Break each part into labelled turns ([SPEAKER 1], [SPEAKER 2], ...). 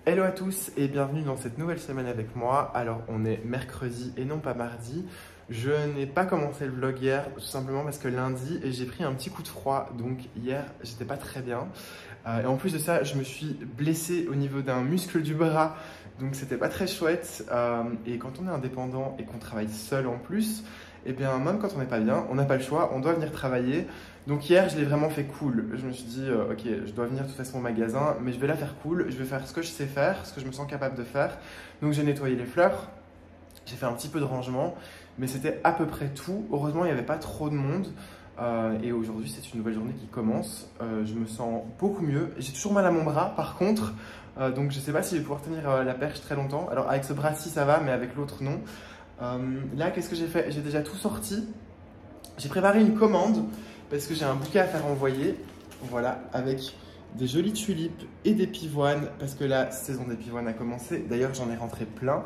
[SPEAKER 1] Hello à tous et bienvenue dans cette nouvelle semaine avec moi. Alors on est mercredi et non pas mardi. Je n'ai pas commencé le vlog hier tout simplement parce que lundi j'ai pris un petit coup de froid, donc hier j'étais pas très bien. Et en plus de ça, je me suis blessé au niveau d'un muscle du bras, donc c'était pas très chouette. Et quand on est indépendant et qu'on travaille seul en plus, et bien même quand on n'est pas bien, on n'a pas le choix, on doit venir travailler. Donc hier, je l'ai vraiment fait cool. Je me suis dit, ok, je dois venir de toute façon au magasin, mais je vais la faire cool. Je vais faire ce que je sais faire, ce que je me sens capable de faire. Donc j'ai nettoyé les fleurs, j'ai fait un petit peu de rangement, mais c'était à peu près tout. Heureusement, il n'y avait pas trop de monde. Et aujourd'hui, c'est une nouvelle journée qui commence. Je me sens beaucoup mieux. J'ai toujours mal à mon bras, par contre. Donc je ne sais pas si je vais pouvoir tenir la perche très longtemps. Alors avec ce bras-ci, ça va, mais avec l'autre, non. Là, qu'est-ce que j'ai fait? J'ai déjà tout sorti. J'ai préparé une commande parce que j'ai un bouquet à faire envoyer. Voilà, avec des jolies tulipes et des pivoines parce que la saison des pivoines a commencé. D'ailleurs, j'en ai rentré plein.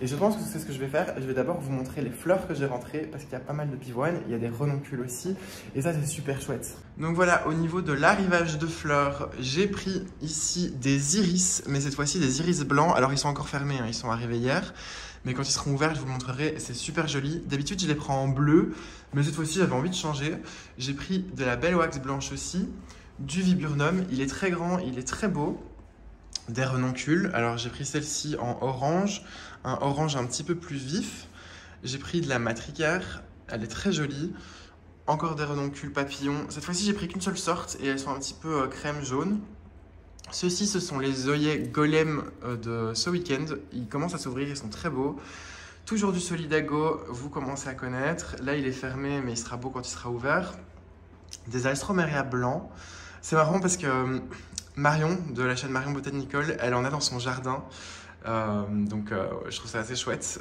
[SPEAKER 1] Et je pense que c'est ce que je vais faire. Je vais d'abord vous montrer les fleurs que j'ai rentrées parce qu'il y a pas mal de pivoines. Il y a des renoncules aussi. Et ça, c'est super chouette. Donc voilà, au niveau de l'arrivage de fleurs, j'ai pris ici des iris, mais cette fois-ci des iris blancs. Alors, ils sont encore fermés, hein, ils sont arrivés hier. Mais quand ils seront ouverts, je vous le montrerai, c'est super joli. D'habitude, je les prends en bleu, mais cette fois-ci, j'avais envie de changer. J'ai pris de la belle wax blanche aussi, du viburnum. Il est très grand, il est très beau. Des renoncules. Alors, j'ai pris celle-ci en orange, un orange un petit peu plus vif. J'ai pris de la matricaire, elle est très jolie. Encore des renoncules papillons. Cette fois-ci, j'ai pris qu'une seule sorte et elles sont un petit peu crème jaune. Ceux-ci, ce sont les œillets golem de ce week-end. Ils commencent à s'ouvrir, ils sont très beaux. Toujours du Solidago, vous commencez à connaître. Là, il est fermé, mais il sera beau quand il sera ouvert. Des Alstroemeria blancs. C'est marrant parce que Marion, de la chaîne Marion Botanical, elle en a dans son jardin. Je trouve ça assez chouette.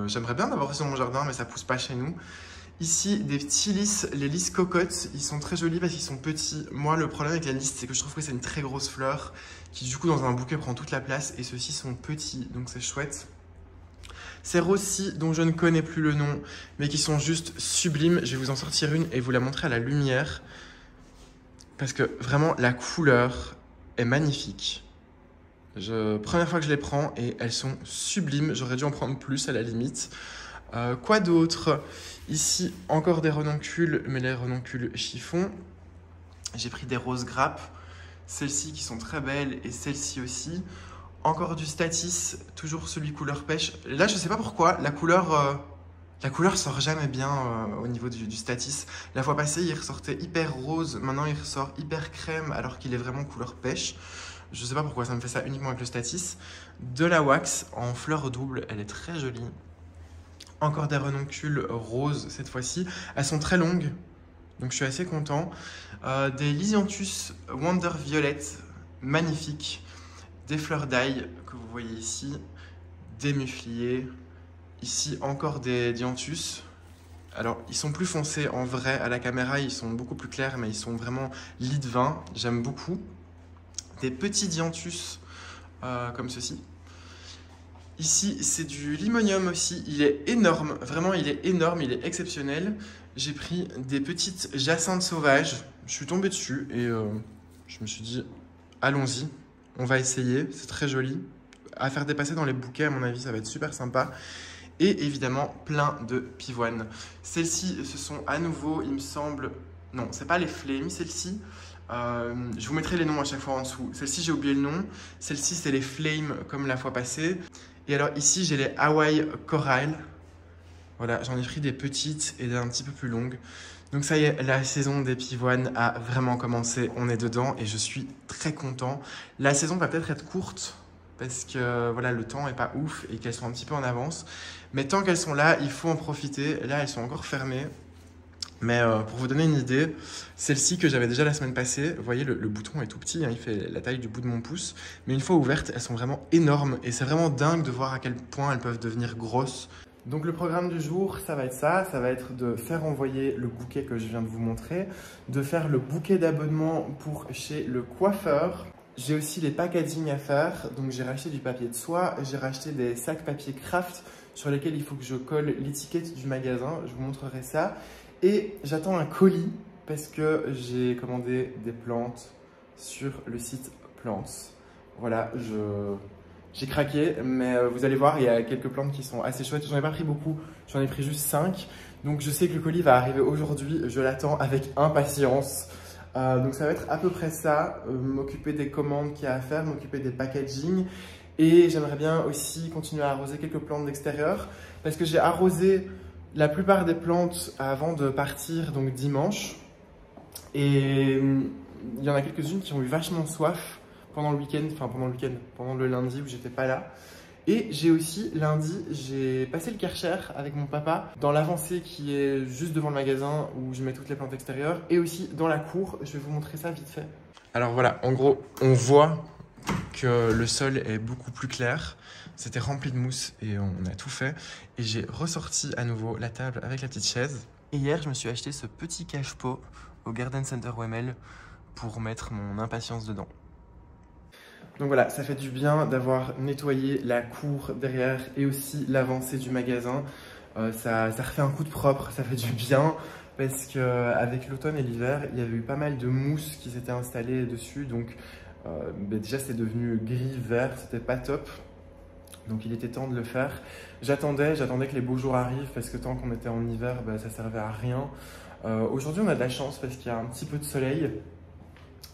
[SPEAKER 1] J'aimerais bien avoir ça dans mon jardin, mais ça pousse pas chez nous. Ici, des petits lys, les lys cocottes, ils sont très jolis parce qu'ils sont petits. Moi, le problème avec la lys, c'est que je trouve que c'est une très grosse fleur qui, du coup, dans un bouquet, prend toute la place. Et ceux-ci sont petits, donc c'est chouette. Ces roses-ci, dont je ne connais plus le nom, mais qui sont juste sublimes. Je vais vous en sortir une et vous la montrer à la lumière. Parce que vraiment, la couleur est magnifique. Première fois que je les prends et elles sont sublimes. J'aurais dû en prendre plus à la limite. Quoi d'autre? Ici, encore des renoncules, mais les renoncules chiffon. J'ai pris des roses grappes, celles-ci qui sont très belles et celles-ci aussi. Encore du Statis, toujours celui couleur pêche. Là, je ne sais pas pourquoi, la couleur sort jamais bien au niveau du Statis. La fois passée, il ressortait hyper rose, maintenant il ressort hyper crème alors qu'il est vraiment couleur pêche. Je ne sais pas pourquoi ça me fait ça uniquement avec le Statis. De la wax en fleur double, elle est très jolie. Encore des renoncules roses cette fois-ci. Elles sont très longues, donc je suis assez content. Des Lisianthus Wonder Violet, magnifiques. Des fleurs d'ail que vous voyez ici. Des mufliers. Ici, encore des dianthus. Alors, ils sont plus foncés en vrai. À la caméra, ils sont beaucoup plus clairs, mais ils sont vraiment lit de vin. J'aime beaucoup. Des petits dianthus comme ceci. Ici, c'est du limonium aussi. Il est énorme. Vraiment, il est énorme. Il est exceptionnel. J'ai pris des petites jacinthes sauvages. Je suis tombé dessus et je me suis dit, allons-y. On va essayer. C'est très joli. À faire dépasser dans les bouquets, à mon avis, ça va être super sympa. Et évidemment, plein de pivoines. Celles-ci, ce sont à nouveau, il me semble... Non, c'est pas les flames, celles-ci. Je vous mettrai les noms à chaque fois en dessous. Celle-ci, j'ai oublié le nom. Celle-ci, c'est les flames, comme la fois passée. Et alors ici, j'ai les Hawaii Coral. Voilà, j'en ai pris des petites et des un petit peu plus longues. Donc ça y est, la saison des pivoines a vraiment commencé. On est dedans et je suis très content. La saison va peut-être être courte parce que voilà, le temps n'est pas ouf et qu'elles sont un petit peu en avance. Mais tant qu'elles sont là, il faut en profiter. Là, elles sont encore fermées. Mais pour vous donner une idée, celle-ci que j'avais déjà la semaine passée, vous voyez, le bouton est tout petit, hein, il fait la taille du bout de mon pouce. Mais une fois ouvertes, elles sont vraiment énormes. Et c'est vraiment dingue de voir à quel point elles peuvent devenir grosses. Donc le programme du jour, ça va être ça. Ça va être de faire envoyer le bouquet que je viens de vous montrer, de faire le bouquet d'abonnement pour chez le coiffeur. J'ai aussi les packaging à faire, donc j'ai racheté du papier de soie, j'ai racheté des sacs papier craft sur lesquels il faut que je colle l'étiquette du magasin, je vous montrerai ça. Et j'attends un colis parce que j'ai commandé des plantes sur le site Plants. Voilà, J'ai craqué, mais vous allez voir, il y a quelques plantes qui sont assez chouettes. J'en ai pas pris beaucoup, j'en ai pris juste 5. Donc je sais que le colis va arriver aujourd'hui, je l'attends avec impatience. Donc ça va être à peu près ça, m'occuper des commandes qu'il y a à faire, m'occuper des packaging. Et j'aimerais bien aussi continuer à arroser quelques plantes d'extérieur parce que j'ai arrosé la plupart des plantes avant de partir, donc dimanche. Et il y en a quelques-unes qui ont eu vachement soif pendant le week-end, pendant le lundi où j'étais pas là. Et j'ai aussi, lundi, j'ai passé le Karcher avec mon papa dans l'avancée qui est juste devant le magasin où je mets toutes les plantes extérieures et aussi dans la cour. Je vais vous montrer ça vite fait. Alors voilà, en gros, on voit que le sol est beaucoup plus clair. C'était rempli de mousse et on a tout fait. Et j'ai ressorti à nouveau la table avec la petite chaise. Et hier, je me suis acheté ce petit cache-pot au Garden Center Wemel pour mettre mon impatience dedans. Donc voilà, ça fait du bien d'avoir nettoyé la cour derrière et aussi l'avancée du magasin. Ça refait un coup de propre, ça fait du bien parce qu'avec l'automne et l'hiver, il y avait eu pas mal de mousse qui s'était installée dessus. Donc déjà, c'était devenu gris-vert, c'était pas top. Donc il était temps de le faire. J'attendais que les beaux jours arrivent parce que tant qu'on était en hiver, ça servait à rien. Aujourd'hui, on a de la chance parce qu'il y a un petit peu de soleil.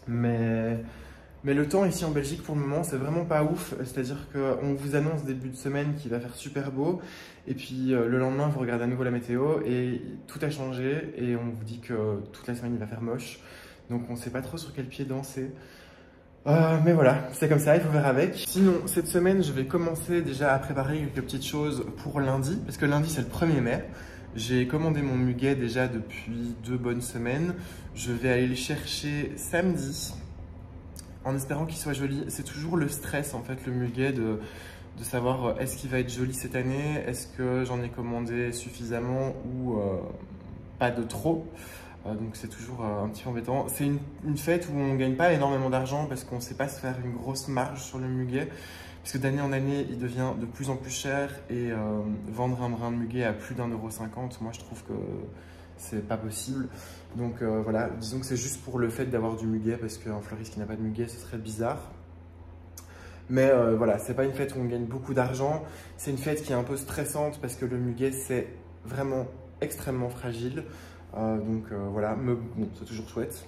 [SPEAKER 1] Mais le temps ici en Belgique pour le moment c'est vraiment pas ouf, c'est-à-dire qu'on vous annonce début de semaine qu'il va faire super beau et puis le lendemain vous regardez à nouveau la météo et tout a changé et on vous dit que toute la semaine il va faire moche, donc on sait pas trop sur quel pied danser. Mais voilà, c'est comme ça, il faut faire avec. Sinon, cette semaine, je vais commencer déjà à préparer quelques petites choses pour lundi, parce que lundi c'est le 1er mai. J'ai commandé mon muguet déjà depuis 2 bonnes semaines. Je vais aller le chercher samedi, en espérant qu'il soit joli. C'est toujours le stress en fait, le muguet, de savoir est-ce qu'il va être joli cette année, est-ce que j'en ai commandé suffisamment ou pas de trop. Donc c'est toujours un petit peu embêtant. C'est une fête où on ne gagne pas énormément d'argent parce qu'on ne sait pas se faire une grosse marge sur le muguet. Parce que d'année en année, il devient de plus en plus cher et vendre un brin de muguet à plus d'1,50 €, moi je trouve que c'est pas possible. Donc voilà, disons que c'est juste pour le fait d'avoir du muguet parce qu'un fleuriste qui n'a pas de muguet, ce serait bizarre. Mais voilà, c'est pas une fête où on gagne beaucoup d'argent. C'est une fête qui est un peu stressante parce que le muguet, c'est vraiment extrêmement fragile. Voilà, bon, c'est toujours chouette.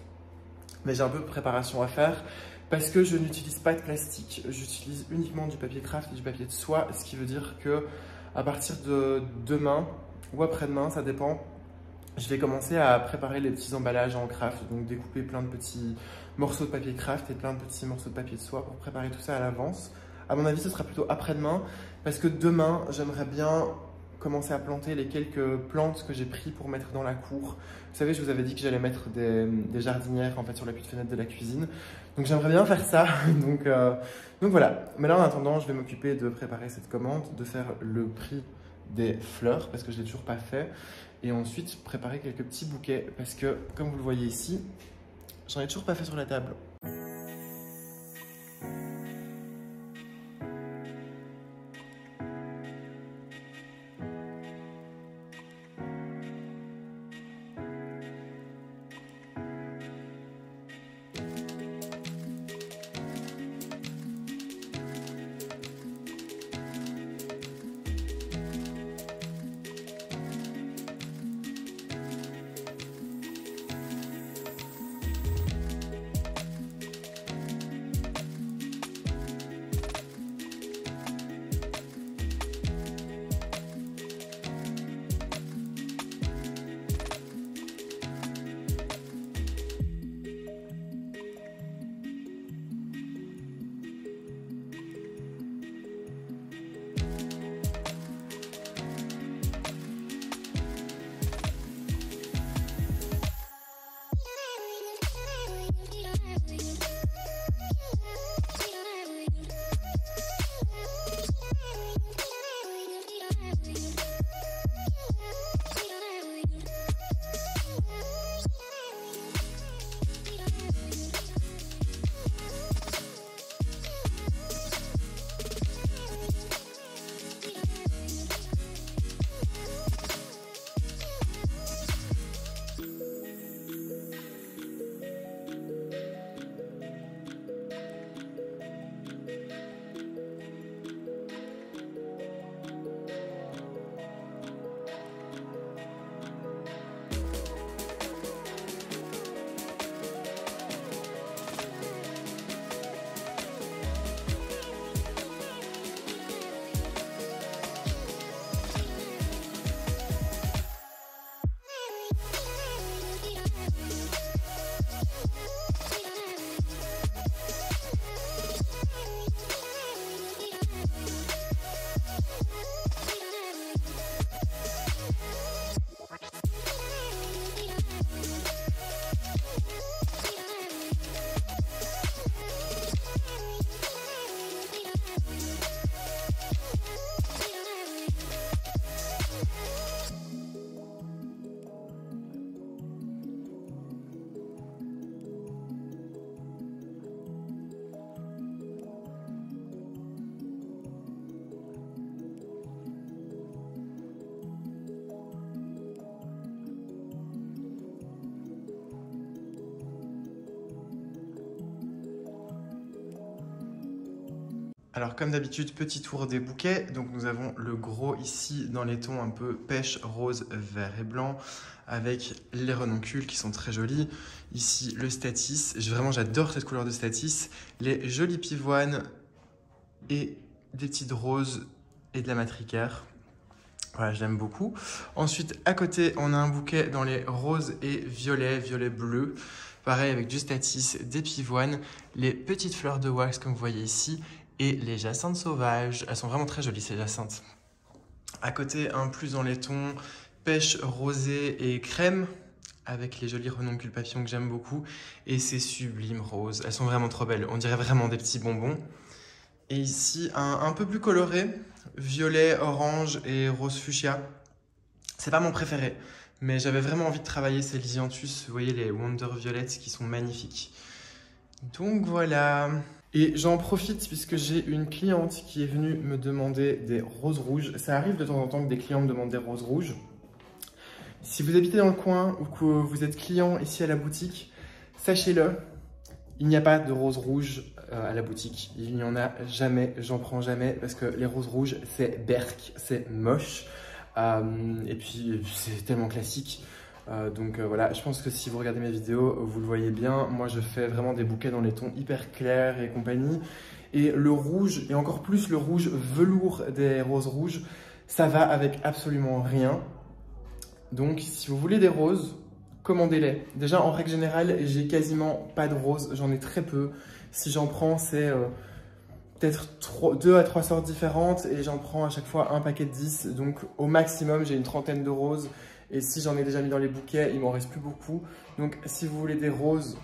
[SPEAKER 1] Mais j'ai un peu de préparation à faire parce que je n'utilise pas de plastique. J'utilise uniquement du papier craft et du papier de soie, ce qui veut dire que à partir de demain ou après-demain, ça dépend, je vais commencer à préparer les petits emballages en craft, donc découper plein de petits morceaux de papier craft et plein de petits morceaux de papier de soie pour préparer tout ça à l'avance. À mon avis, ce sera plutôt après-demain parce que demain, j'aimerais bien commencer à planter les quelques plantes que j'ai pris pour mettre dans la cour. Vous savez, je vous avais dit que j'allais mettre des jardinières en fait sur l'appui de fenêtre de la cuisine. Donc j'aimerais bien faire ça. Donc voilà. Mais là en attendant, je vais m'occuper de préparer cette commande, de faire le prix des fleurs parce que je l'ai toujours pas fait. Et ensuite préparer quelques petits bouquets parce que comme vous le voyez ici, j'en ai toujours pas fait sur la table. Alors comme d'habitude, petit tour des bouquets. Donc nous avons le gros ici dans les tons un peu pêche, rose, vert et blanc avec les renoncules qui sont très jolis. Ici le statis, vraiment j'adore cette couleur de statis. Les jolies pivoines et des petites roses et de la matricaire. Voilà, je l'aime beaucoup. Ensuite, à côté, on a un bouquet dans les roses et violets, violet bleu. Pareil avec du statis, des pivoines, les petites fleurs de wax comme vous voyez ici et les jacinthes sauvages. Elles sont vraiment très jolies ces jacinthes. À côté, un plus dans les tons pêche, rosé et crème avec les jolis renoncules papillons que j'aime beaucoup et ces sublimes roses. Elles sont vraiment trop belles. On dirait vraiment des petits bonbons. Et ici, un peu plus coloré, violet, orange et rose fuchsia. C'est pas mon préféré, mais j'avais vraiment envie de travailler ces Lisianthus, vous voyez les Wonder Violets qui sont magnifiques. Donc voilà. Et j'en profite puisque j'ai une cliente qui est venue me demander des roses rouges. Ça arrive de temps en temps que des clients me demandent des roses rouges. Si vous habitez dans le coin ou que vous êtes client ici à la boutique, sachez-le, il n'y a pas de roses rouges à la boutique. Il n'y en a jamais, j'en prends jamais parce que les roses rouges, c'est berk, c'est moche. Et puis, c'est tellement classique. Donc voilà, je pense que si vous regardez mes vidéos, vous le voyez bien. Moi, je fais vraiment des bouquets dans les tons hyper clairs et compagnie. Et le rouge, et encore plus le rouge velours des roses rouges, ça va avec absolument rien. Donc, si vous voulez des roses, commandez-les. Déjà, en règle générale, j'ai quasiment pas de roses, j'en ai très peu. Si j'en prends, c'est peut-être 2 à 3 sortes différentes et j'en prends à chaque fois un paquet de 10. Donc, au maximum, j'ai une trentaine de roses. Et si j'en ai déjà mis dans les bouquets, il m'en reste plus beaucoup. Donc, si vous voulez des roses,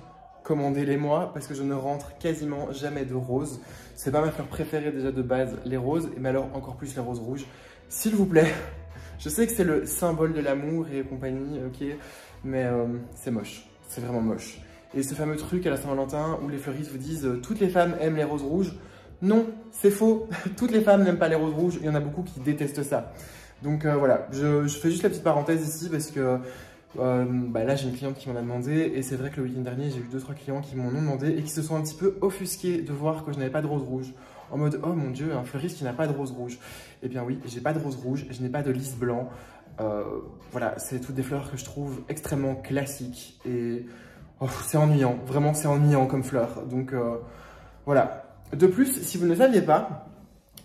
[SPEAKER 1] commandez-les moi parce que je ne rentre quasiment jamais de roses. C'est pas ma fleur préférée déjà de base, les roses, mais alors encore plus les roses rouges. S'il vous plaît, je sais que c'est le symbole de l'amour et compagnie, ok, mais c'est moche, c'est vraiment moche. Et ce fameux truc à la Saint-Valentin où les fleuristes vous disent « toutes les femmes aiment les roses rouges », non, c'est faux, toutes les femmes n'aiment pas les roses rouges, il y en a beaucoup qui détestent ça. Donc voilà, je fais juste la petite parenthèse ici parce que là j'ai une cliente qui m'en a demandé et c'est vrai que le week-end dernier j'ai eu 2-3 clients qui m'en ont demandé et qui se sont un petit peu offusqués de voir que je n'avais pas de rose rouge. En mode, oh mon dieu, un fleuriste qui n'a pas de rose rouge. Eh bien oui, j'ai pas de rose rouge, je n'ai pas de lys blanc. Voilà, c'est toutes des fleurs que je trouve extrêmement classiques et c'est ennuyant, vraiment c'est ennuyant comme fleur. Donc voilà. De plus, si vous ne saviez pas,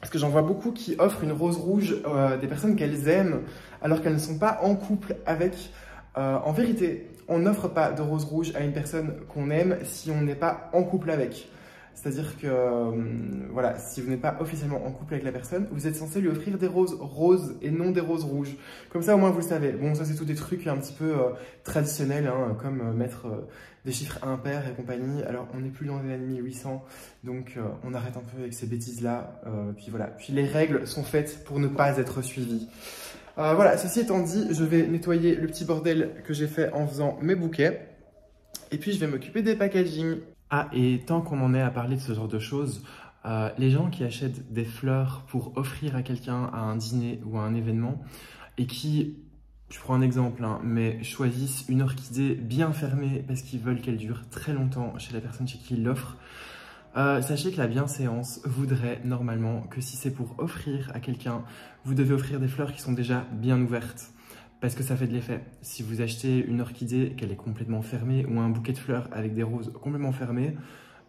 [SPEAKER 1] parce que j'en vois beaucoup qui offrent une rose rouge des personnes qu'elles aiment alors qu'elles ne sont pas en couple avec. En vérité, on n'offre pas de rose rouge à une personne qu'on aime si on n'est pas en couple avec. C'est-à-dire que, voilà, si vous n'êtes pas officiellement en couple avec la personne, vous êtes censé lui offrir des roses roses et non des roses rouges. Comme ça, au moins, vous le savez. Bon, ça, c'est tous des trucs un petit peu traditionnels, hein, comme mettre des chiffres impairs et compagnie. Alors, on n'est plus dans les années 1800, donc on arrête un peu avec ces bêtises-là. Puis voilà. Puis les règles sont faites pour ne pas être suivies. Voilà, ceci étant dit, je vais nettoyer le petit bordel que j'ai fait en faisant mes bouquets. Et puis, je vais m'occuper des packaging. Ah, et tant qu'on en est à parler de ce genre de choses, les gens qui achètent des fleurs pour offrir à quelqu'un à un dîner ou à un événement et qui, je prends un exemple, hein, mais choisissent une orchidée bien fermée parce qu'ils veulent qu'elle dure très longtemps chez la personne chez qui ils l'offrent, sachez que la bienséance voudrait normalement que si c'est pour offrir à quelqu'un, vous devez offrir des fleurs qui sont déjà bien ouvertes. Parce que ça fait de l'effet. Si vous achetez une orchidée, qu'elle est complètement fermée, ou un bouquet de fleurs avec des roses complètement fermées,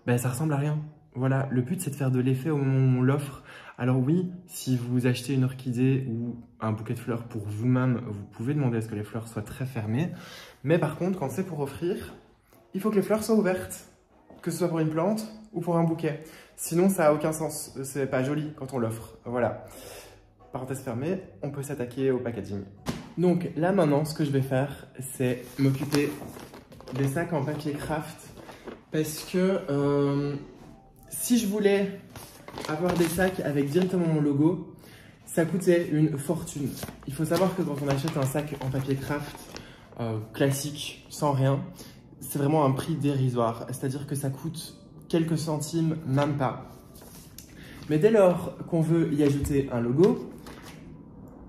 [SPEAKER 1] ben ça ressemble à rien. Voilà, le but c'est de faire de l'effet au moment où on l'offre. Alors oui, si vous achetez une orchidée ou un bouquet de fleurs pour vous-même, vous pouvez demander à ce que les fleurs soient très fermées. Mais par contre, quand c'est pour offrir, il faut que les fleurs soient ouvertes. Que ce soit pour une plante ou pour un bouquet. Sinon, ça n'a aucun sens. C'est pas joli quand on l'offre. Voilà. Parenthèse fermée, on peut s'attaquer au packaging. Donc là maintenant, ce que je vais faire, c'est m'occuper des sacs en papier craft. Parce que si je voulais avoir des sacs avec directement mon logo, ça coûtait une fortune. Il faut savoir que quand on achète un sac en papier craft classique, sans rien, c'est vraiment un prix dérisoire. C'est-à-dire que ça coûte quelques centimes, même pas. Mais dès lors qu'on veut y ajouter un logo,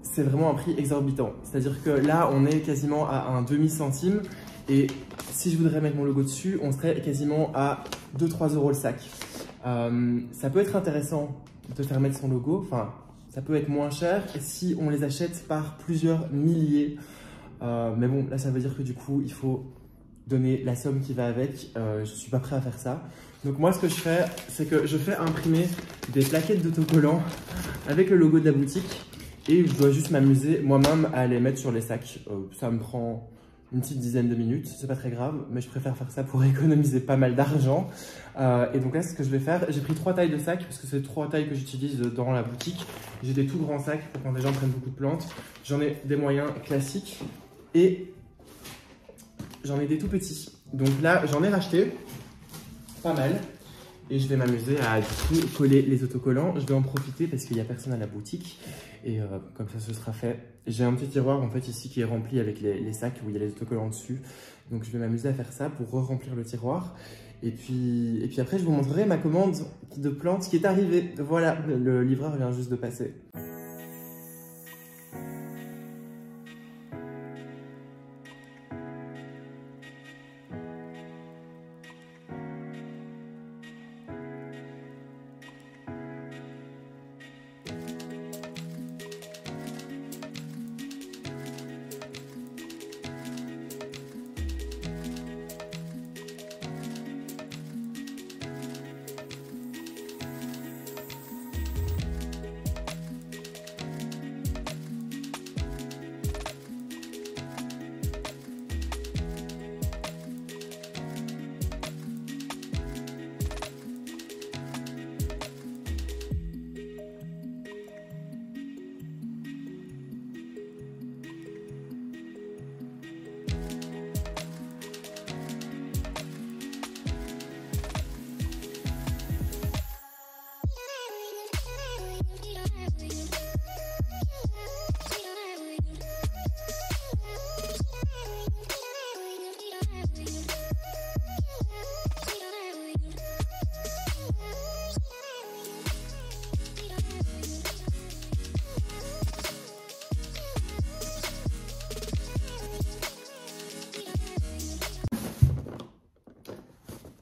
[SPEAKER 1] c'est vraiment un prix exorbitant. C'est-à-dire que là, on est quasiment à un demi-centime. Et si je voudrais mettre mon logo dessus, on serait quasiment à 2-3 € le sac. Ça peut être intéressant de faire mettre son logo. Enfin, ça peut être moins cher si on les achète par plusieurs milliers. Mais bon, là, ça veut dire que du coup, il faut donner la somme qui va avec. Je ne suis pas prêt à faire ça. Donc moi, ce que je fais, c'est que je fais imprimer des plaquettes d'autocollants avec le logo de la boutique. Et je dois juste m'amuser moi-même à les mettre sur les sacs. Ça me prend une petite dizaine de minutes, c'est pas très grave, mais je préfère faire ça pour économiser pas mal d'argent. Et donc là, ce que je vais faire, j'ai pris 3 tailles de sacs, parce que c'est 3 tailles que j'utilise dans la boutique. J'ai des tout grands sacs pour quand les gens prennent beaucoup de plantes. J'en ai des moyens classiques et j'en ai des tout petits. Donc là, j'en ai racheté pas mal. Et je vais m'amuser à du coup coller les autocollants. Je vais en profiter parce qu'il n'y a personne à la boutique. Et comme ça, ce sera fait. J'ai un petit tiroir en fait ici qui est rempli avec les sacs où il y a les autocollants dessus. Donc je vais m'amuser à faire ça pour re-remplir le tiroir. Et puis après, je vous montrerai ma commande de plantes qui est arrivée. Voilà, le livreur vient juste de passer.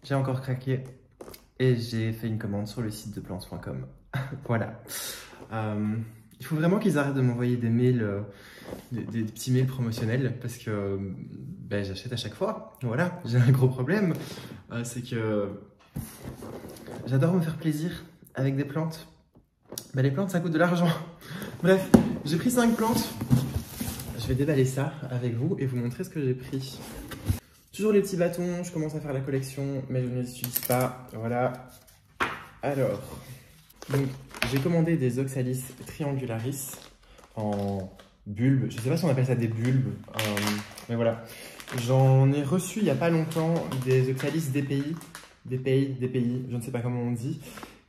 [SPEAKER 1] J'ai encore craqué et j'ai fait une commande sur le site de plantes.com. Voilà. Il faut vraiment qu'ils arrêtent de m'envoyer des mails, des petits mails promotionnels parce que ben, j'achète à chaque fois. Voilà, j'ai un gros problème. C'est que j'adore me faire plaisir avec des plantes. Ben, les plantes, ça coûte de l'argent. Bref, j'ai pris 5 plantes. Je vais déballer ça avec vous et vous montrer ce que j'ai pris. Toujours les petits bâtons, je commence à faire la collection, mais je ne les utilise pas. Voilà. Alors, donc j'ai commandé des Oxalis triangularis en bulbes. Je ne sais pas si on appelle ça des bulbes, mais voilà. J'en ai reçu il n'y a pas longtemps des Oxalis DPI, je ne sais pas comment on dit.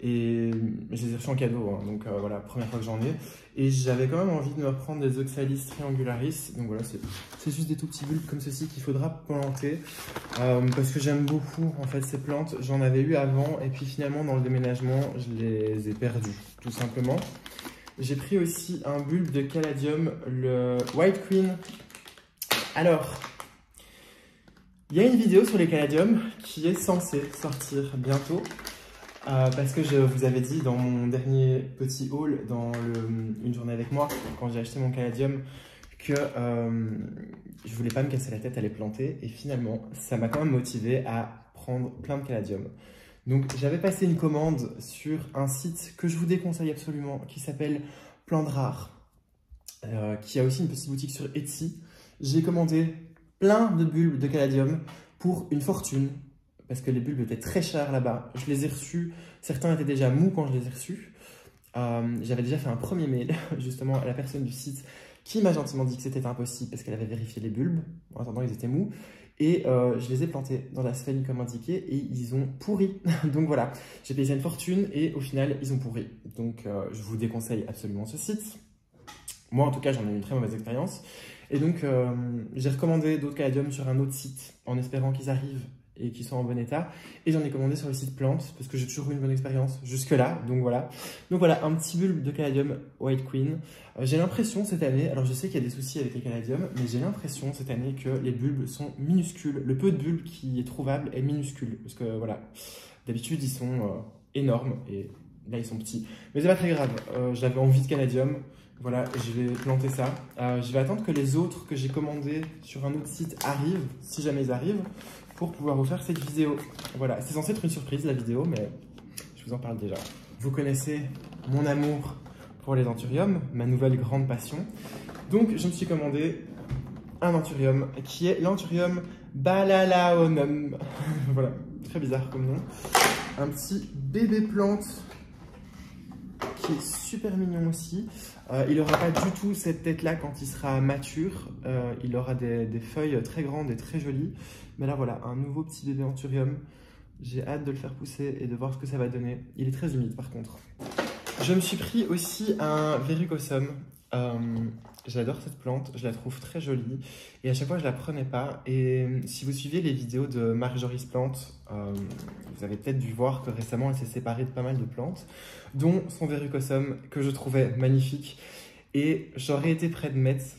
[SPEAKER 1] Et je les ai reçus en cadeau, hein. Donc voilà, première fois que j'en ai. Et j'avais quand même envie de me reprendre des Oxalis triangularis. Donc voilà, c'est juste des tout petits bulbes comme ceci qu'il faudra planter. Parce que j'aime beaucoup en fait ces plantes. J'en avais eu avant et puis finalement dans le déménagement, je les ai perdus, tout simplement. J'ai pris aussi un bulbe de caladium, le White Queen. Alors, il y a une vidéo sur les caladiums qui est censée sortir bientôt. Parce que je vous avais dit dans mon dernier petit haul, dans une journée avec moi, quand j'ai acheté mon caladium, que je voulais pas me casser la tête à les planter. Et finalement, ça m'a quand même motivé à prendre plein de caladium. Donc j'avais passé une commande sur un site que je vous déconseille absolument, qui s'appelle Plantes Rares, qui a aussi une petite boutique sur Etsy. J'ai commandé plein de bulbes de caladium pour une fortune. Parce que les bulbes étaient très chers là-bas. Je les ai reçus, certains étaient déjà mous quand je les ai reçus. J'avais déjà fait un premier mail justement à la personne du site qui m'a gentiment dit que c'était impossible parce qu'elle avait vérifié les bulbes. En attendant, ils étaient mous. Et je les ai plantés dans la sphène comme indiqué et ils ont pourri. Donc voilà, j'ai payé ça une fortune et au final, ils ont pourri. Donc je vous déconseille absolument ce site. Moi, en tout cas, j'en ai eu une très mauvaise expérience. Et donc, j'ai recommandé d'autres caladiums sur un autre site en espérant qu'ils arrivent et qu'ils soient en bon état. Et j'en ai commandé sur le site Plantes parce que j'ai toujours eu une bonne expérience jusque-là. Donc voilà, un petit bulbe de caladium White Queen. J'ai l'impression cette année, alors je sais qu'il y a des soucis avec les caladiums, mais j'ai l'impression cette année que les bulbes sont minuscules. Le peu de bulbes qui est trouvable est minuscule. Parce que voilà, d'habitude, ils sont énormes et là, ils sont petits. Mais c'est pas très grave. J'avais envie de caladium. Voilà, je vais planter ça. Je vais attendre que les autres que j'ai commandés sur un autre site arrivent, si jamais ils arrivent, pour pouvoir vous faire cette vidéo. Voilà, c'est censé être une surprise la vidéo, mais je vous en parle déjà. Vous connaissez mon amour pour les anthuriums, ma nouvelle grande passion. Donc, je me suis commandé un anthurium qui est l'anthurium balalaonum. Voilà, très bizarre comme nom. Un petit bébé plante qui est super mignon aussi. Il n'aura pas du tout cette tête-là quand il sera mature. Il aura des feuilles très grandes et très jolies. Mais là, voilà, un nouveau petit bébé anthurium. J'ai hâte de le faire pousser et de voir ce que ça va donner. Il est très humide, par contre. Je me suis pris aussi un verrucosum. J'adore cette plante, je la trouve très jolie. Et à chaque fois, je la prenais pas. Et si vous suivez les vidéos de Marjorie Plante, vous avez peut-être dû voir que récemment, elle s'est séparée de pas mal de plantes, dont son verrucosum, que je trouvais magnifique. Et j'aurais été près de Metz,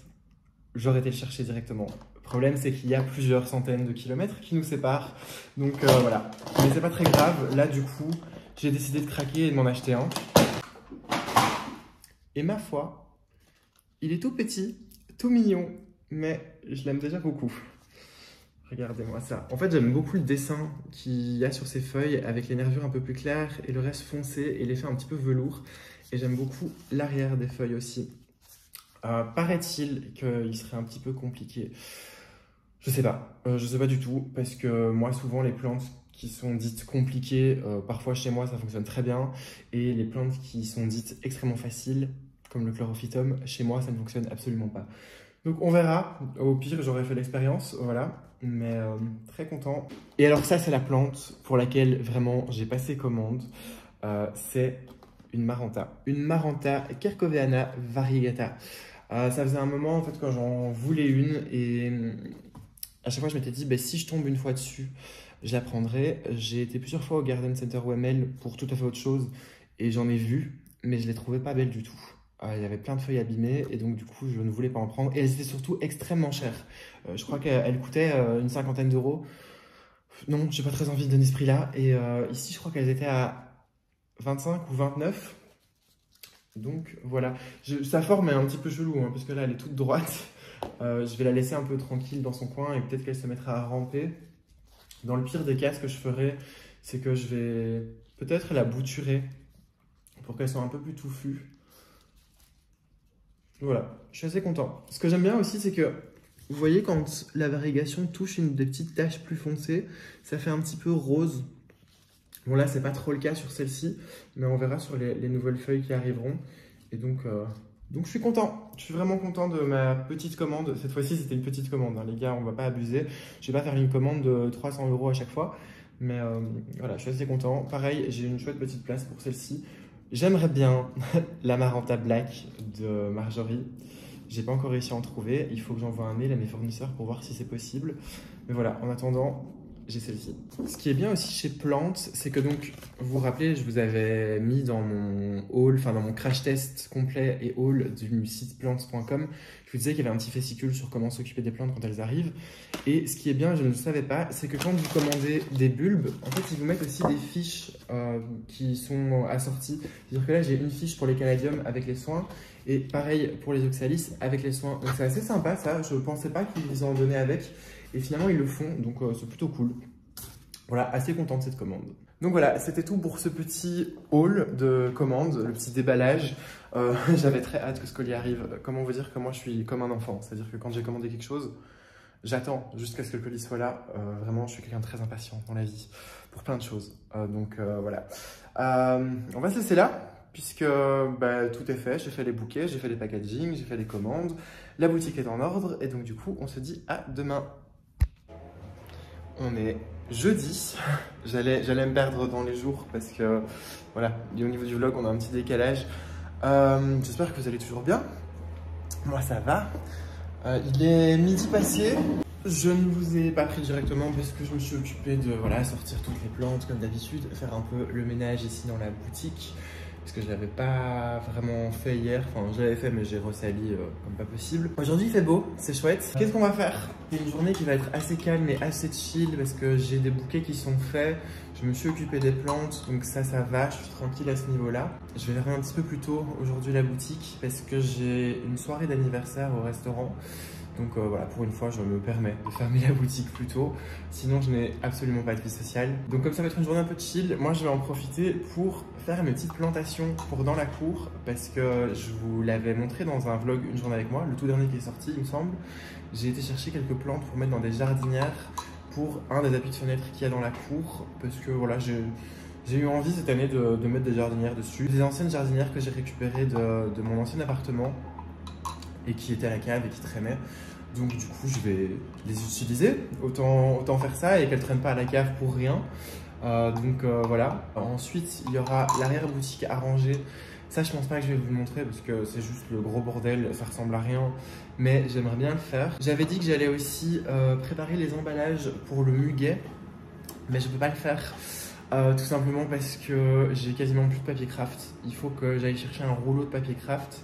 [SPEAKER 1] j'aurais été le chercher directement. Le problème, c'est qu'il y a plusieurs centaines de kilomètres qui nous séparent. Donc voilà. Mais c'est pas très grave. Là, du coup, j'ai décidé de craquer et de m'en acheter un. Et ma foi, il est tout petit, tout mignon, mais je l'aime déjà beaucoup. Regardez-moi ça. En fait, j'aime beaucoup le dessin qu'il y a sur ces feuilles avec les nervures un peu plus claires et le reste foncé et l'effet un petit peu velours. Et j'aime beaucoup l'arrière des feuilles aussi. Paraît-il qu'il serait un petit peu compliqué. Je sais pas du tout, parce que moi, souvent, les plantes qui sont dites compliquées, parfois chez moi, ça fonctionne très bien. Et les plantes qui sont dites extrêmement faciles, comme le chlorophytum, chez moi, ça ne fonctionne absolument pas. Donc on verra, au pire, j'aurais fait l'expérience, voilà, mais très content. Et alors ça, c'est la plante pour laquelle vraiment j'ai passé commande, c'est une Maranta Kerkoviana variegata. Ça faisait un moment, en fait, quand j'en voulais une, et à chaque fois, je m'étais dit, bah, si je tombe une fois dessus, je la prendrai. J'ai été plusieurs fois au Garden Center OML pour tout à fait autre chose, et j'en ai vu, mais je ne les trouvais pas belles du tout. Il y avait plein de feuilles abîmées et donc du coup je ne voulais pas en prendre et elles étaient surtout extrêmement chères. Je crois qu'elles coûtaient une cinquantaine d'euros. Non, j'ai pas très envie de donner ce prix là et ici je crois qu'elles étaient à 25 ou 29. Donc voilà, sa forme est un petit peu chelou hein, parce que là elle est toute droite. Je vais la laisser un peu tranquille dans son coin et peut-être qu'elle se mettra à ramper. Dans le pire des cas, ce que je ferai, c'est que je vais peut-être la bouturer pour qu'elle soit un peu plus touffue. Voilà, je suis assez content. Ce que j'aime bien aussi, c'est que, vous voyez, quand la variegation touche une des petites taches plus foncées, ça fait un petit peu rose. Bon là, c'est pas trop le cas sur celle-ci, mais on verra sur les nouvelles feuilles qui arriveront. Et donc je suis content. Je suis vraiment content de ma petite commande. Cette fois-ci, c'était une petite commande, hein. Les gars, on va pas abuser. Je vais pas faire une commande de 300 € à chaque fois. Mais voilà, je suis assez content. Pareil, j'ai une chouette petite place pour celle-ci. J'aimerais bien la Maranta Black de Marjorie. J'ai pas encore réussi à en trouver. Il faut que j'envoie un mail à mes fournisseurs pour voir si c'est possible. Mais voilà, en attendant, j'ai celle-ci. Ce qui est bien aussi chez Plantes, c'est que donc, vous vous rappelez, je vous avais mis dans mon haul, enfin dans mon crash test complet et haul du site plantes.com, je vous disais qu'il y avait un petit fascicule sur comment s'occuper des plantes quand elles arrivent. Et ce qui est bien, je ne le savais pas, c'est que quand vous commandez des bulbes, en fait, ils vous mettent aussi des fiches qui sont assorties. C'est-à-dire que là, j'ai une fiche pour les caladiums avec les soins et pareil pour les oxalis avec les soins. Donc c'est assez sympa ça, je ne pensais pas qu'ils en donnaient avec. Et finalement, ils le font, donc c'est plutôt cool. Voilà, assez content de cette commande. Donc voilà, c'était tout pour ce petit haul de commandes, le petit déballage. J'avais très hâte que ce colis arrive. Comment vous dire que moi, je suis comme un enfant. C'est-à-dire que quand j'ai commandé quelque chose, j'attends jusqu'à ce que le colis soit là. Vraiment, je suis quelqu'un de très impatient dans la vie, pour plein de choses. Donc voilà. On va se laisser là. puisque bah, tout est fait. J'ai fait les bouquets, j'ai fait les packaging, j'ai fait les commandes. La boutique est en ordre et donc du coup, on se dit à demain. On est jeudi. J'allais me perdre dans les jours parce que voilà, au niveau du vlog, on a un petit décalage. J'espère que vous allez toujours bien. Moi, ça va. Il est midi passé. Je ne vous ai pas pris directement parce que je me suis occupé de voilà, sortir toutes les plantes comme d'habitude, faire un peu le ménage ici dans la boutique parce que je ne l'avais pas vraiment fait hier. Enfin, je l'avais fait, mais j'ai ressali comme pas possible. Aujourd'hui, il fait beau, c'est chouette. Qu'est-ce qu'on va faire? C'est une journée qui va être assez calme et assez chill parce que j'ai des bouquets qui sont faits. Je me suis occupé des plantes, donc ça va. Je suis tranquille à ce niveau-là. Je vais faire un petit peu plus tôt aujourd'hui la boutique parce que j'ai une soirée d'anniversaire au restaurant. Donc voilà, pour une fois, je me permets de fermer la boutique plus tôt. Sinon, je n'ai absolument pas de vie sociale. Donc comme ça va être une journée un peu chill, moi je vais en profiter pour faire mes petites plantations pour dans la cour. Parce que je vous l'avais montré dans un vlog Une journée avec moi, le tout dernier qui est sorti, il me semble. J'ai été chercher quelques plantes pour mettre dans des jardinières pour un des appuis de fenêtre qu'il y a dans la cour. Parce que voilà, j'ai eu envie cette année de mettre des jardinières dessus. Des anciennes jardinières que j'ai récupérées de mon ancien appartement et qui étaient à la cave et qui traînaient. Donc du coup, je vais les utiliser. Autant faire ça et qu'elles ne traînent pas à la cave pour rien. Voilà. Ensuite, il y aura l'arrière-boutique à ranger. Ça, je pense pas que je vais vous le montrer parce que c'est juste le gros bordel, ça ressemble à rien. Mais j'aimerais bien le faire. J'avais dit que j'allais aussi préparer les emballages pour le muguet. Mais je peux pas le faire. Tout simplement parce que j'ai quasiment plus de papier craft. Il faut que j'aille chercher un rouleau de papier craft.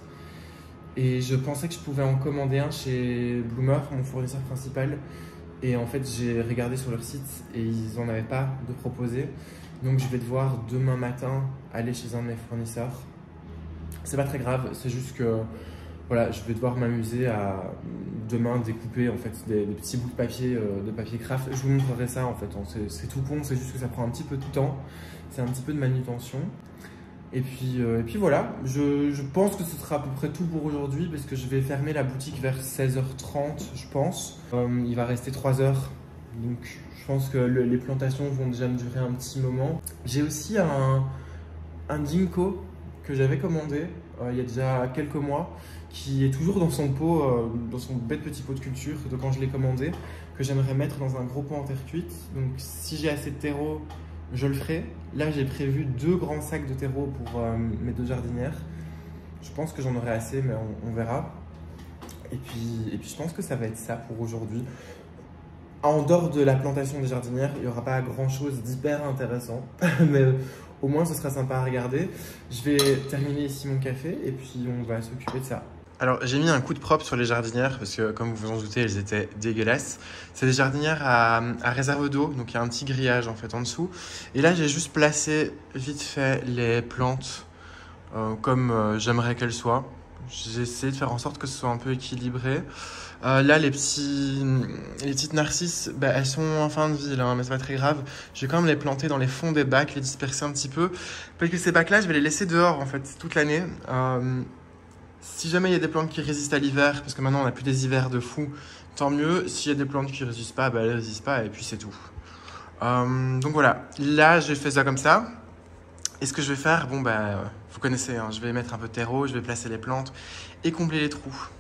[SPEAKER 1] Et je pensais que je pouvais en commander un chez Bloomer, mon fournisseur principal. Et en fait, j'ai regardé sur leur site et ils n'en avaient pas de proposé. Donc je vais devoir demain matin aller chez un de mes fournisseurs. C'est pas très grave, c'est juste que voilà, je vais devoir m'amuser à demain découper en fait des petits bouts de papier craft. Je vous montrerai ça en fait, c'est tout con, c'est juste que ça prend un petit peu de temps. C'est un petit peu de manutention. Et puis voilà, je pense que ce sera à peu près tout pour aujourd'hui parce que je vais fermer la boutique vers 16h30, je pense. Il va rester 3 heures, donc je pense que les plantations vont déjà me durer un petit moment. J'ai aussi un ginkgo que j'avais commandé il y a déjà quelques mois, qui est toujours dans son pot, dans son bête petit pot de culture de quand je l'ai commandé, que j'aimerais mettre dans un gros pot en terre cuite. Donc si j'ai assez de terreau, je le ferai. Là, j'ai prévu 2 grands sacs de terreau pour mes 2 jardinières. Je pense que j'en aurai assez, mais on verra. Et puis, je pense que ça va être ça pour aujourd'hui. En dehors de la plantation des jardinières, il n'y aura pas grand-chose d'hyper intéressant. Mais au moins, ce sera sympa à regarder. Je vais terminer ici mon café et puis on va s'occuper de ça. Alors, j'ai mis un coup de propre sur les jardinières parce que, comme vous vous en doutez, elles étaient dégueulasses. C'est des jardinières à réserve d'eau, donc il y a un petit grillage en fait en dessous. Et là, j'ai juste placé vite fait les plantes comme j'aimerais qu'elles soient. J'ai essayé de faire en sorte que ce soit un peu équilibré. Là, les petites narcisses, bah, elles sont en fin de vie, là, hein, mais c'est pas très grave. Je vais quand même les planter dans les fonds des bacs, les disperser un petit peu. Parce que ces bacs-là, je vais les laisser dehors en fait toute l'année. Si jamais il y a des plantes qui résistent à l'hiver, parce que maintenant on n'a plus des hivers de fou, tant mieux. S'il y a des plantes qui ne résistent pas, bah, elles ne résistent pas et puis c'est tout. Donc voilà, là j'ai fait ça comme ça. Et ce que je vais faire, bon bah, vous connaissez, hein, je vais mettre un peu de terreau, je vais placer les plantes et combler les trous.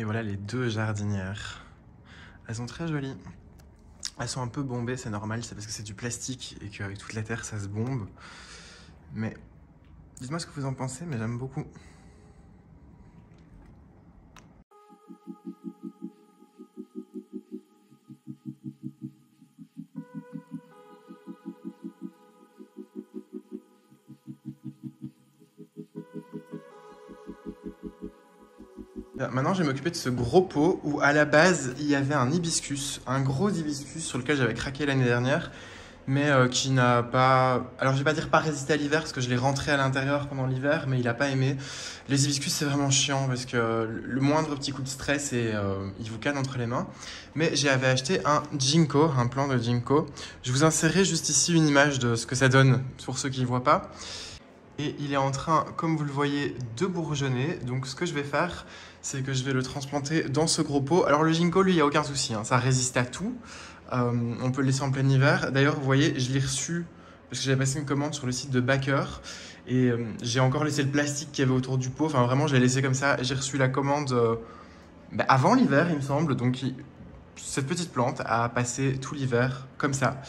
[SPEAKER 1] Et voilà les deux jardinières. Elles sont très jolies. Elles sont un peu bombées, c'est normal, c'est parce que c'est du plastique et qu'avec toute la terre ça se bombe. Mais dites-moi ce que vous en pensez, mais j'aime beaucoup. Maintenant, je vais m'occuper de ce gros pot où à la base, il y avait un hibiscus, un gros hibiscus sur lequel j'avais craqué l'année dernière, mais qui n'a pas... Alors, je vais pas dire pas résisté à l'hiver parce que je l'ai rentré à l'intérieur pendant l'hiver, mais il a pas aimé. Les hibiscus, c'est vraiment chiant parce que le moindre petit coup de stress et il vous canne entre les mains. Mais j'avais acheté un ginkgo, un plant de ginkgo. Je vous insérerai juste ici une image de ce que ça donne pour ceux qui ne voient pas. Et il est en train, comme vous le voyez, de bourgeonner. Donc ce que je vais faire, c'est que je vais le transplanter dans ce gros pot. Alors le ginkgo, lui, il n'y a aucun souci, hein, ça résiste à tout. On peut le laisser en plein hiver. D'ailleurs, vous voyez, je l'ai reçu parce que j'avais passé une commande sur le site de Backer. Et j'ai encore laissé le plastique qu'il y avait autour du pot. Enfin, vraiment, je l'ai laissé comme ça. J'ai reçu la commande avant l'hiver, il me semble. Donc cette petite plante a passé tout l'hiver comme ça.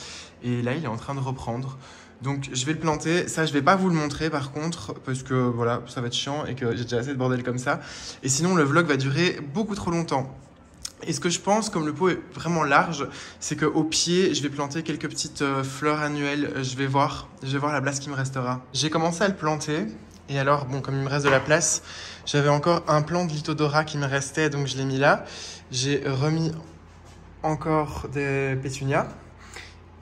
[SPEAKER 1] Et là, il est en train de reprendre. Donc je vais le planter, ça je vais pas vous le montrer par contre, parce que voilà, ça va être chiant et que j'ai déjà assez de bordel comme ça. Et sinon le vlog va durer beaucoup trop longtemps. Et ce que je pense, comme le pot est vraiment large, c'est qu'au pied, je vais planter quelques petites fleurs annuelles. Je vais voir la place qui me restera. J'ai commencé à le planter, et alors, bon, comme il me reste de la place, j'avais encore un plant de Lithodora qui me restait, donc je l'ai mis là. J'ai remis encore des pétunias.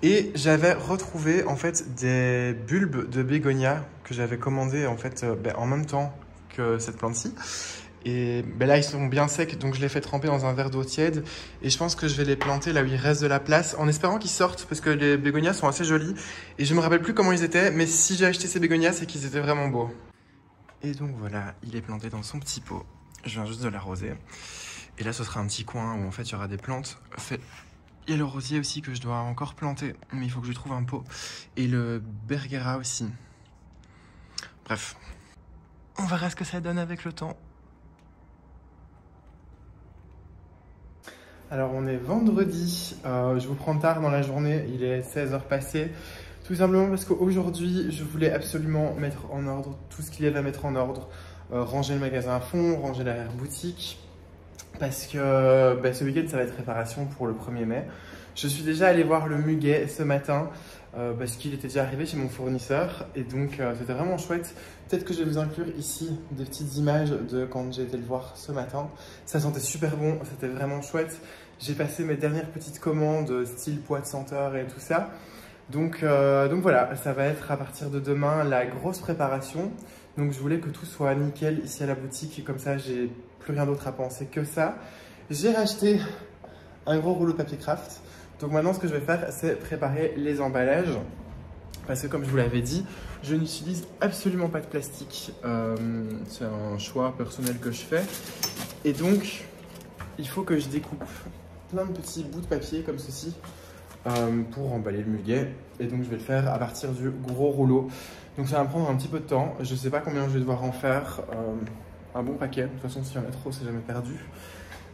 [SPEAKER 1] Et j'avais retrouvé en fait des bulbes de bégonia que j'avais commandé en fait en même temps que cette plante-ci. Et là ils sont bien secs donc je les fais tremper dans un verre d'eau tiède et je pense que je vais les planter là où il reste de la place en espérant qu'ils sortent parce que les bégonias sont assez jolis et je me rappelle plus comment ils étaient mais si j'ai acheté ces bégonias c'est qu'ils étaient vraiment beaux. Et donc voilà, il est planté dans son petit pot. Je viens juste de l'arroser. Et là ce sera un petit coin où en fait il y aura des plantes faites. Il y a le rosier aussi que je dois encore planter, mais il faut que je trouve un pot. Et le bergera aussi. Bref, on verra ce que ça donne avec le temps. Alors on est vendredi, je vous prends tard dans la journée, il est 16h passées. Tout simplement parce qu'aujourd'hui, je voulais absolument mettre en ordre tout ce qu'il y avait à mettre en ordre. Ranger le magasin à fond, ranger l'arrière-boutique. Parce que ce week-end, ça va être réparation pour le 1er mai. Je suis déjà allé voir le muguet ce matin parce qu'il était déjà arrivé chez mon fournisseur. Et donc, c'était vraiment chouette. Peut-être que je vais vous inclure ici des petites images de quand j'ai été le voir ce matin. Ça sentait super bon, c'était vraiment chouette. J'ai passé mes dernières petites commandes, style poids de senteur et tout ça. Donc voilà, ça va être à partir de demain la grosse préparation. Donc je voulais que tout soit nickel ici à la boutique. Comme ça, j'ai plus rien d'autre à penser que ça. J'ai racheté un gros rouleau de papier craft. Donc maintenant, ce que je vais faire, c'est préparer les emballages. Parce que comme je vous l'avais dit, je n'utilise absolument pas de plastique. C'est un choix personnel que je fais. Et donc, il faut que je découpe plein de petits bouts de papier comme ceci pour emballer le muguet. Et donc, je vais le faire à partir du gros rouleau. Donc, ça va me prendre un petit peu de temps. Je ne sais pas combien je vais devoir en faire. Un bon paquet. De toute façon, s'il y en a trop, c'est jamais perdu.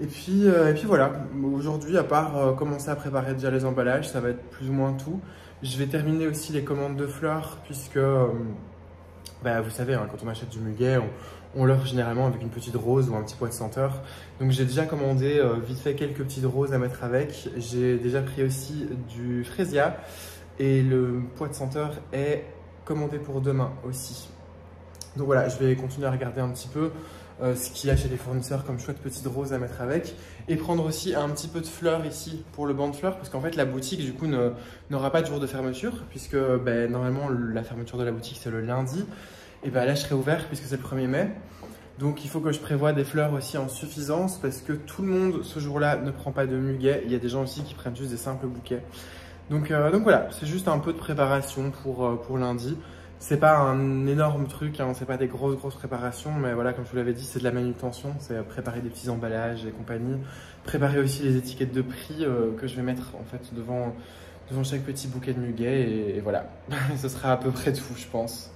[SPEAKER 1] Et puis voilà. Aujourd'hui, à part commencer à préparer déjà les emballages, ça va être plus ou moins tout. Je vais terminer aussi les commandes de fleurs puisque, vous savez, hein, quand on achète du muguet, on l'offre généralement avec une petite rose ou un petit pot de senteur. Donc j'ai déjà commandé vite fait quelques petites roses à mettre avec. J'ai déjà pris aussi du fraisia et le pot de senteur est commandé pour demain aussi. Donc voilà, je vais continuer à regarder un petit peu ce qu'il y a chez les fournisseurs comme chouette petite rose à mettre avec et prendre aussi un petit peu de fleurs ici pour le banc de fleurs parce qu'en fait la boutique du coup n'aura pas de jour de fermeture puisque normalement la fermeture de la boutique c'est le lundi et là je serai ouvert puisque c'est le 1er mai donc il faut que je prévoie des fleurs aussi en suffisance parce que tout le monde ce jour-là ne prend pas de muguet, il y a des gens aussi qui prennent juste des simples bouquets donc voilà, c'est juste un peu de préparation pour lundi. C'est pas un énorme truc, hein, c'est pas des grosses préparations, mais voilà, comme je vous l'avais dit, c'est de la manutention, c'est préparer des petits emballages et compagnie, préparer aussi les étiquettes de prix que je vais mettre en fait devant chaque petit bouquet de muguet et voilà, ce sera à peu près tout, je pense.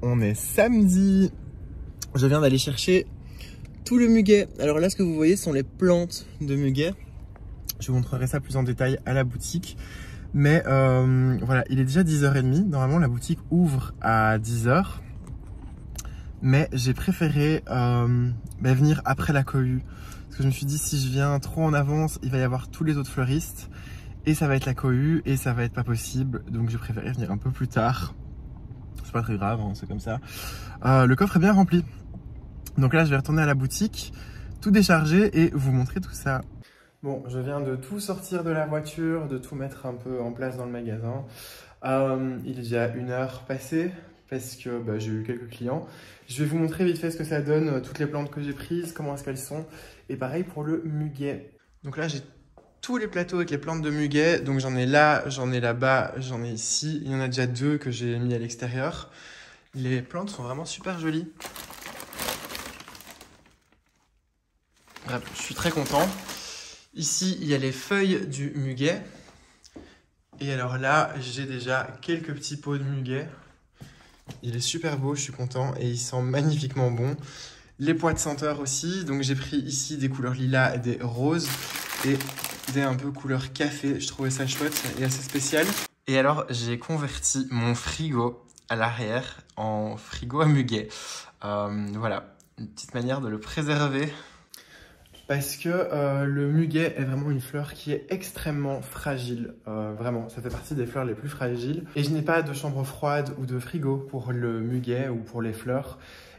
[SPEAKER 1] on est samedi. Je viens d'aller chercher tout le muguet. Alors là, ce que vous voyez sont les plantes de muguet. Je vous montrerai ça plus en détail à la boutique. Mais voilà, il est déjà 10h30. Normalement, la boutique ouvre à 10h. Mais j'ai préféré venir après la cohue. Parce que je me suis dit, si je viens trop en avance, il va y avoir tous les autres fleuristes. Et ça va être la cohue et ça va être pas possible. Donc j'ai préféré venir un peu plus tard. C'est pas très grave, hein, c'est comme ça. Le coffre est bien rempli. Donc là, je vais retourner à la boutique, tout décharger et vous montrer tout ça. Bon, je viens de tout sortir de la voiture, de tout mettre un peu en place dans le magasin. Il est déjà 1h passée parce que j'ai eu quelques clients. Je vais vous montrer vite fait ce que ça donne, toutes les plantes que j'ai prises, comment est-ce qu'elles sont. Et pareil pour le muguet. Donc là, j'ai tous les plateaux avec les plantes de muguet. Donc j'en ai là, j'en ai là-bas, j'en ai ici. Il y en a déjà 2 que j'ai mis à l'extérieur. Les plantes sont vraiment super jolies. Bref, je suis très content. Ici, il y a les feuilles du muguet. Et alors là, j'ai déjà quelques petits pots de muguet. Il est super beau, je suis content et il sent magnifiquement bon. Les pois de senteur aussi. Donc j'ai pris ici des couleurs lilas et des roses et des un peu couleur café. Je trouvais ça chouette et assez spécial. Et alors, j'ai converti mon frigo à l'arrière en frigo à muguet. Voilà, une petite manière de le préserver. Parce que le muguet est vraiment une fleur qui est extrêmement fragile. Vraiment, ça fait partie des fleurs les plus fragiles. Et je n'ai pas de chambre froide ou de frigo pour le muguet ou pour les fleurs.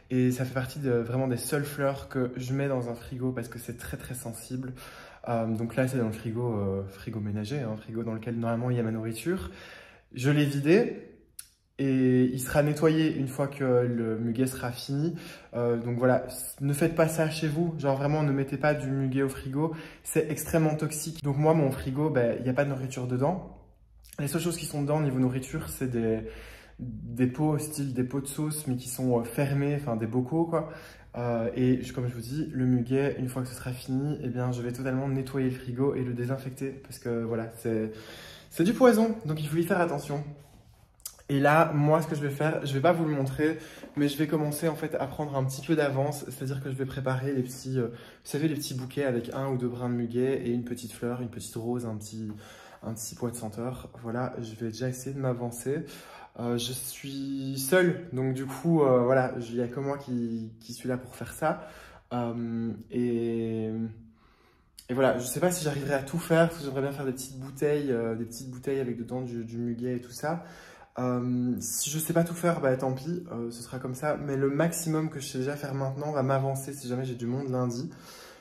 [SPEAKER 1] Et ça fait partie vraiment des seules fleurs que je mets dans un frigo parce que c'est très très sensible. Donc là, c'est dans le frigo ménager, hein, frigo dans lequel normalement il y a ma nourriture. Je l'ai vidé. Et il sera nettoyé une fois que le muguet sera fini. Donc voilà, ne faites pas ça chez vous. Genre vraiment, ne mettez pas du muguet au frigo. C'est extrêmement toxique. Donc moi, mon frigo, il n'y a pas de nourriture dedans. Les seules choses qui sont dedans niveau nourriture, c'est des pots, style des pots de sauce, mais qui sont fermés, enfin des bocaux quoi. Et comme je vous dis, le muguet, une fois que ce sera fini, eh bien, je vais totalement nettoyer le frigo et le désinfecter. Parce que voilà, c'est du poison, donc il faut y faire attention. Et là, moi, ce que je vais faire, je vais pas vous le montrer, mais je vais commencer en fait à prendre un petit peu d'avance. C'est-à-dire que je vais préparer les petits, vous savez, les petits bouquets avec 1 ou 2 brins de muguet et une petite fleur, une petite rose, un petit pois de senteur. Voilà, je vais déjà essayer de m'avancer. Je suis seule, donc du coup, voilà, il n'y a que moi qui suis là pour faire ça. Et voilà, je sais pas si j'arriverai à tout faire, parce que j'aimerais bien faire des petites bouteilles avec dedans du muguet et tout ça. Si je sais pas tout faire, tant pis, ce sera comme ça. Mais le maximum que je sais déjà faire maintenant va m'avancer si jamais j'ai du monde lundi.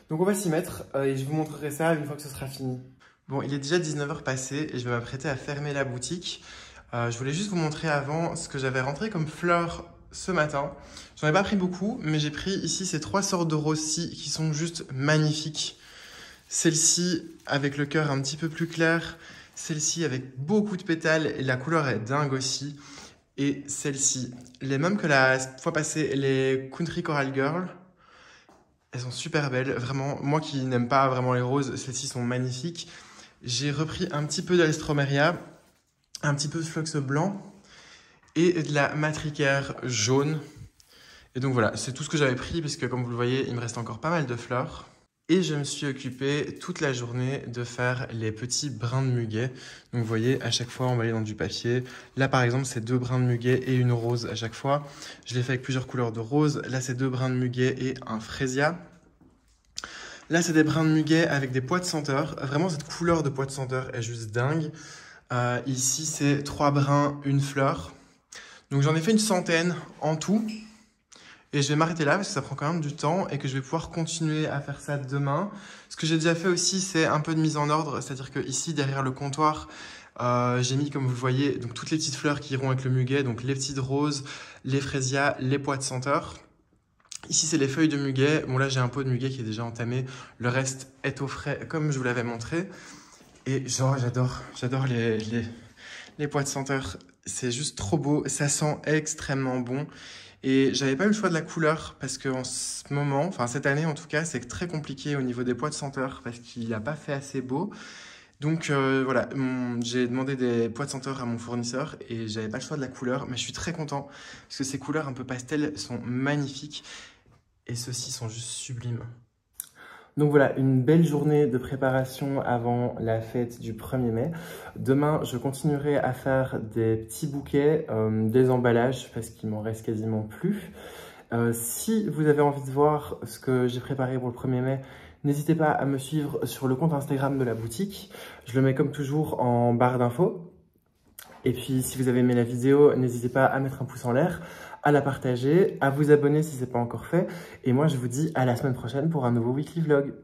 [SPEAKER 1] Donc on va s'y mettre et je vous montrerai ça une fois que ce sera fini. Bon, il est déjà 19h passé et je vais m'apprêter à fermer la boutique. Je voulais juste vous montrer avant ce que j'avais rentré comme fleurs ce matin. J'en ai pas pris beaucoup, mais j'ai pris ici ces 3 sortes de roses-ci qui sont juste magnifiques. Celle-ci avec le cœur un petit peu plus clair. Celle-ci avec beaucoup de pétales et la couleur est dingue aussi. Et celle-ci, les mêmes que la fois passée, les Country Coral Girl. Elles sont super belles, vraiment. Moi qui n'aime pas vraiment les roses, celles-ci sont magnifiques. J'ai repris un petit peu d'Alstroemeria, un petit peu de Phlox blanc et de la Matricaire jaune. Et donc voilà, c'est tout ce que j'avais pris parce que comme vous le voyez, il me reste encore pas mal de fleurs. Et je me suis occupé toute la journée de faire les petits brins de muguet. Donc vous voyez, à chaque fois, on va aller dans du papier. Là, par exemple, c'est 2 brins de muguet et une rose à chaque fois. Je l'ai fait avec plusieurs couleurs de rose. Là, c'est 2 brins de muguet et un frésia. Là, c'est des brins de muguet avec des pois de senteur. Vraiment, cette couleur de pois de senteur est juste dingue. Ici, c'est 3 brins, une fleur. Donc j'en ai fait une centaine en tout. Et je vais m'arrêter là parce que ça prend quand même du temps et que je vais pouvoir continuer à faire ça demain. Ce que j'ai déjà fait aussi, c'est un peu de mise en ordre. C'est-à-dire que ici, derrière le comptoir, j'ai mis, comme vous le voyez, donc toutes les petites fleurs qui iront avec le muguet. Donc les petites roses, les frésias, les pois de senteur. Ici, c'est les feuilles de muguet. Bon, là, j'ai un pot de muguet qui est déjà entamé. Le reste est au frais, comme je vous l'avais montré. Et genre, j'adore les pois de senteur. C'est juste trop beau. Ça sent extrêmement bon. Et j'avais pas eu le choix de la couleur parce qu'en ce moment, enfin cette année en tout cas, c'est très compliqué au niveau des pois de senteur parce qu'il n'a pas fait assez beau. Donc voilà, j'ai demandé des poids de senteur à mon fournisseur et j'avais pas le choix de la couleur, mais je suis très content parce que ces couleurs un peu pastel sont magnifiques et ceux-ci sont juste sublimes. Donc voilà, une belle journée de préparation avant la fête du 1er mai. Demain, je continuerai à faire des petits bouquets, des emballages parce qu'il m'en reste quasiment plus. Si vous avez envie de voir ce que j'ai préparé pour le 1er mai, n'hésitez pas à me suivre sur le compte Instagram de la boutique. Je le mets comme toujours en barre d'infos. Et puis, si vous avez aimé la vidéo, n'hésitez pas à mettre un pouce en l'air, à la partager, à vous abonner si ce n'est pas encore fait. Et moi, je vous dis à la semaine prochaine pour un nouveau weekly vlog.